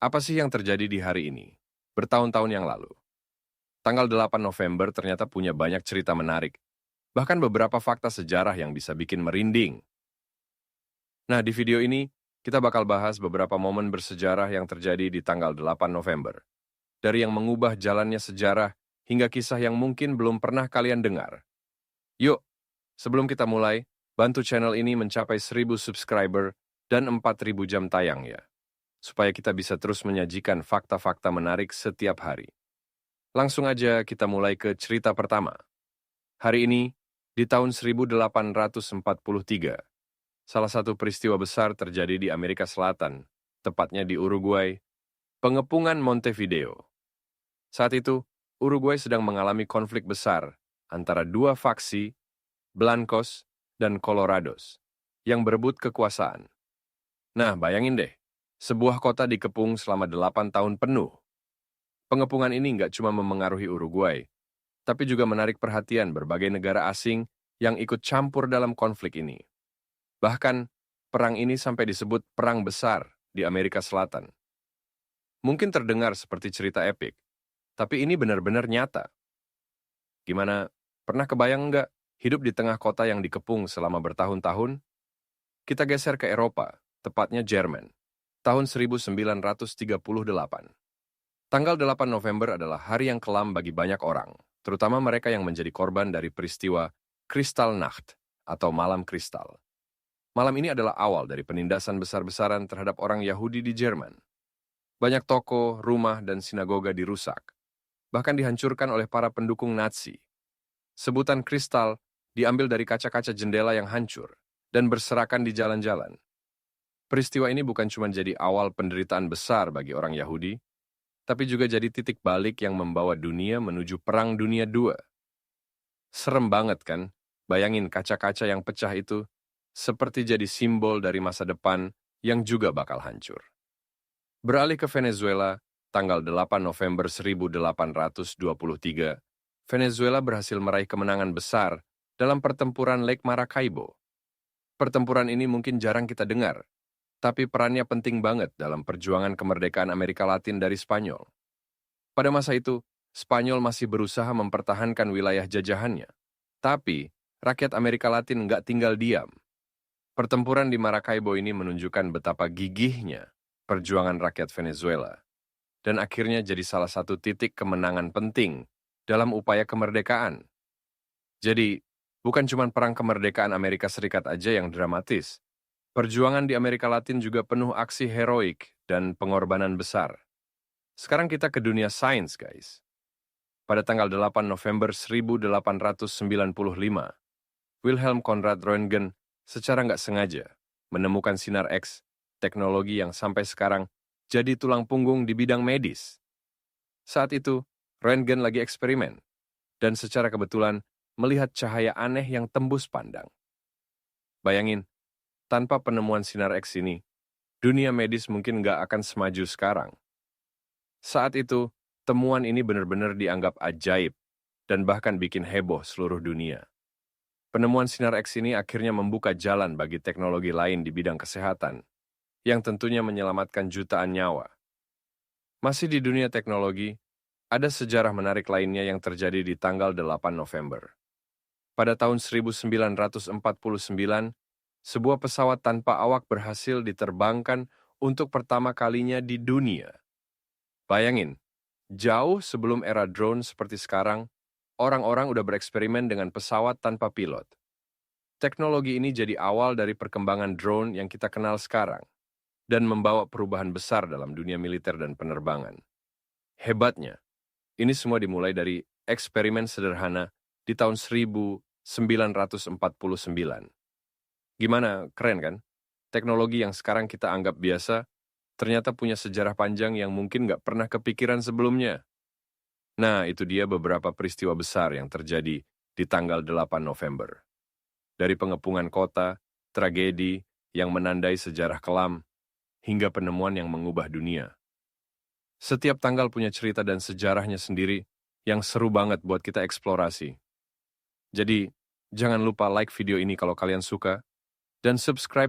Apa sih yang terjadi di hari ini? Bertahun-tahun yang lalu. Tanggal 8 November ternyata punya banyak cerita menarik. Bahkan beberapa fakta sejarah yang bisa bikin merinding. Nah, di video ini, kita bakal bahas beberapa momen bersejarah yang terjadi di tanggal 8 November. Dari yang mengubah jalannya sejarah, hingga kisah yang mungkin belum pernah kalian dengar. Yuk, sebelum kita mulai, bantu channel ini mencapai 1000 subscriber dan 4000 jam tayang ya. Supaya kita bisa terus menyajikan fakta-fakta menarik setiap hari. Langsung aja kita mulai ke cerita pertama. Hari ini, di tahun 1843, salah satu peristiwa besar terjadi di Amerika Selatan, tepatnya di Uruguay, pengepungan Montevideo. Saat itu, Uruguay sedang mengalami konflik besar antara dua faksi, Blancos dan Colorados, yang berebut kekuasaan. Nah, bayangin deh, sebuah kota dikepung selama 8 tahun penuh. Pengepungan ini nggak cuma memengaruhi Uruguay, tapi juga menarik perhatian berbagai negara asing yang ikut campur dalam konflik ini. Bahkan, perang ini sampai disebut Perang Besar di Amerika Selatan. Mungkin terdengar seperti cerita epik, tapi ini benar-benar nyata. Gimana, pernah kebayang nggak hidup di tengah kota yang dikepung selama bertahun-tahun? Kita geser ke Eropa, tepatnya Jerman, tahun 1938. Tanggal 8 November adalah hari yang kelam bagi banyak orang, terutama mereka yang menjadi korban dari peristiwa Kristallnacht atau Malam Kristal. Malam ini adalah awal dari penindasan besar-besaran terhadap orang Yahudi di Jerman. Banyak toko, rumah, dan sinagoga dirusak, bahkan dihancurkan oleh para pendukung Nazi. Sebutan kristal diambil dari kaca-kaca jendela yang hancur dan berserakan di jalan-jalan. Peristiwa ini bukan cuma jadi awal penderitaan besar bagi orang Yahudi, tapi juga jadi titik balik yang membawa dunia menuju Perang Dunia II. Serem banget kan? Bayangin kaca-kaca yang pecah itu seperti jadi simbol dari masa depan yang juga bakal hancur. Beralih ke Venezuela, tanggal 8 November 1823, Venezuela berhasil meraih kemenangan besar dalam pertempuran Lake Maracaibo. Pertempuran ini mungkin jarang kita dengar, tapi perannya penting banget dalam perjuangan kemerdekaan Amerika Latin dari Spanyol. Pada masa itu, Spanyol masih berusaha mempertahankan wilayah jajahannya. Tapi, rakyat Amerika Latin nggak tinggal diam. Pertempuran di Maracaibo ini menunjukkan betapa gigihnya perjuangan rakyat Venezuela, dan akhirnya jadi salah satu titik kemenangan penting dalam upaya kemerdekaan. Jadi, bukan cuma perang kemerdekaan Amerika Serikat aja yang dramatis. Perjuangan di Amerika Latin juga penuh aksi heroik dan pengorbanan besar. Sekarang kita ke dunia sains, guys. Pada tanggal 8 November 1895, Wilhelm Conrad Röntgen secara nggak sengaja menemukan sinar X, teknologi yang sampai sekarang jadi tulang punggung di bidang medis. Saat itu, Röntgen lagi eksperimen, dan secara kebetulan melihat cahaya aneh yang tembus pandang. Bayangin, tanpa penemuan sinar X ini, dunia medis mungkin nggak akan semaju sekarang. Saat itu, temuan ini benar-benar dianggap ajaib dan bahkan bikin heboh seluruh dunia. Penemuan sinar X ini akhirnya membuka jalan bagi teknologi lain di bidang kesehatan, yang tentunya menyelamatkan jutaan nyawa. Masih di dunia teknologi, ada sejarah menarik lainnya yang terjadi di tanggal 8 November. Pada tahun 1949, sebuah pesawat tanpa awak berhasil diterbangkan untuk pertama kalinya di dunia. Bayangin, jauh sebelum era drone seperti sekarang, orang-orang udah bereksperimen dengan pesawat tanpa pilot. Teknologi ini jadi awal dari perkembangan drone yang kita kenal sekarang, dan membawa perubahan besar dalam dunia militer dan penerbangan. Hebatnya, ini semua dimulai dari eksperimen sederhana di tahun 1949. Gimana, keren kan? Teknologi yang sekarang kita anggap biasa, ternyata punya sejarah panjang yang mungkin nggak pernah kepikiran sebelumnya. Nah, itu dia beberapa peristiwa besar yang terjadi di tanggal 8 November. Dari pengepungan kota, tragedi yang menandai sejarah kelam, hingga penemuan yang mengubah dunia. Setiap tanggal punya cerita dan sejarahnya sendiri yang seru banget buat kita eksplorasi. Jadi, jangan lupa like video ini kalau kalian suka, dan subscribe